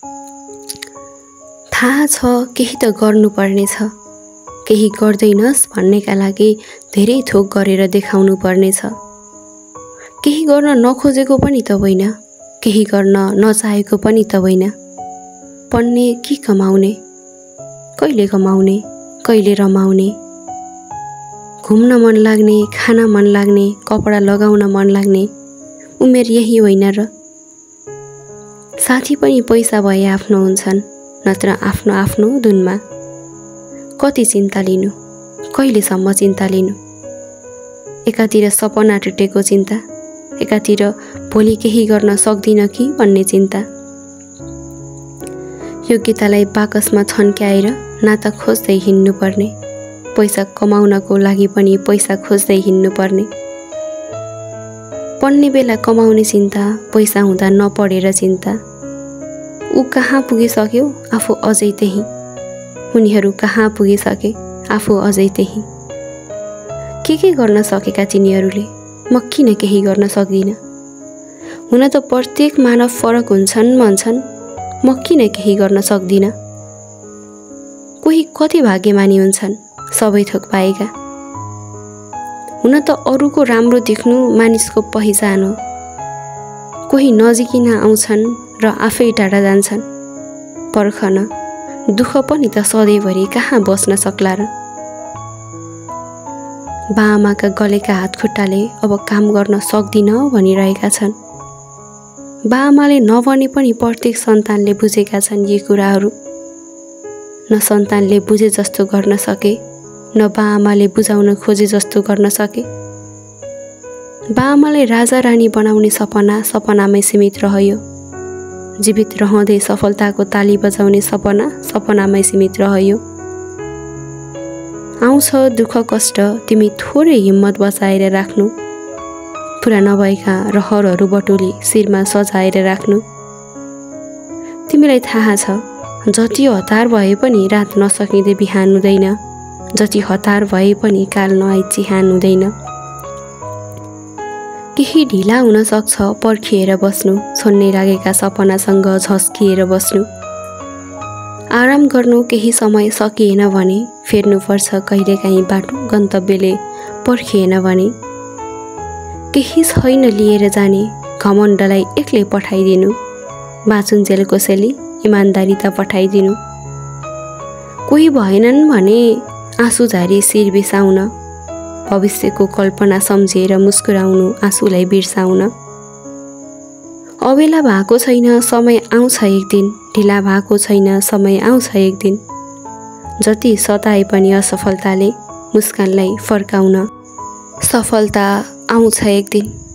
थाहा छ केही त गर्नुपर्ने छ, केही गर्दैनस् भन्नेका लागि धेरै थोक गरेर देखाउनु पर्नेछ। केही गर्न नखोजेको पनि त होइन, केही गर्न नचाहेको पनि त होइन। पढ्ने कि कमाउने, कहिले कमाउने, कहिले रमाउने, घुम्न मन लाग्ने, खान मन लाग्ने, कपडा लगाउन मन लाग्ने उमेर यही होइन र? साथी पनि पैसा भए आफ्नो हुन्छन्, नत्र आफ्नो आफ्नो धुनमा। कति चिन्ता लिनु, कहिलेसम्म चिन्ता लिनु? एकातिर सपना टुटेको चिन्ता, एकातिर भोलि केही गर्न सक्दिन कि भन्ने चिन्ता। योग्यतालाई बाकसमा छन्क्याएर नाता खोज्दै हिँड्नुपर्ने, पैसा कमाउनको लागि पनि पैसा खोज्दै हिँड्नुपर्ने। पढ्ने बेला कमाउने चिन्ता, पैसा हुँदा नपढेर चिन्ता। ऊ कहाँ पुगिसक्यो, आफू अझै त्यही। उनीहरू कहाँ पुगिसके, आफू अझै त्यही। के गर्न सकेका तिनीहरूले, म किन केही गर्न सक्दिनँ? हुन त प्रत्येक मानव फरक हुन्छन् भन्छन्, म किन केही गर्न सक्दिनँ? कोही कति भाग्यमानी हुन्छन्, सबै थोक पाएका। हुन त अरूको राम्रो देख्नु मानिसको पहिचान हो। कोही नजिकिन आउँछन् र आफै टाढा जान्छन्। पर्खन, दुःख पनि त सधैँभरि कहाँ बस्न सक्ला र? बाआमाका गलेका हातखुट्टाले अब काम गर्न सक्दिन भनिरहेका छन्। बाआमाले नभने पनि प्रत्येक सन्तानले बुझेका छन् यी कुराहरू। न सन्तानले बुझे जस्तो गर्न सके, न बाआमाले बुझाउन खोजे जस्तो गर्न सके। बाआमाले राजा रानी बनाउने सपना सपनामै सीमित रह्यो। जीवित रहँदै सफलताको ताली बजाउने सपना सपनामै सीमित रह्यो। आउँछ दुःख कष्ट, तिमी थोरै हिम्मत बचाएर राख्नु। पुरा नभएका रहरहरू बटुली शिरमा सजाएर राख्नु। तिमीलाई थाहा छ, जति हतार भए पनि रात नसकिँदै बिहान हुँदैन, जति हतार भए पनि काल नआई चिहान हुँदैन। केही ढिला हुन सक्छ, पर्खिएर बस्नु, छोड्ने लागेका सपनासँग झस्किएर बस्नु। आराम गर्नु केही समय सकिएन भने फेर्नुपर्छ कहिलेकाहीँ बाटो गन्तव्यले पर्खिएन भने। केही छैन लिएर जाने, घमण्डलाई एक्लै पठाइदिनु। बाँचुन्जेल कसैले इमान्दारी त पठाइदिनु। कोही भएनन् भने आँसु झारी शिर बिसाउन, भविष्यको कल्पना सम्झेर मुस्कुराउनु, आँसुलाई बिर्साउन। अबेला भएको छैन, समय आउँछ एक दिन। ढिला भएको छैन, समय आउँछ एक दिन। जति सताए पनि असफलताले मुस्कानलाई फर्काउन, सफलता आउँछ एक दिन।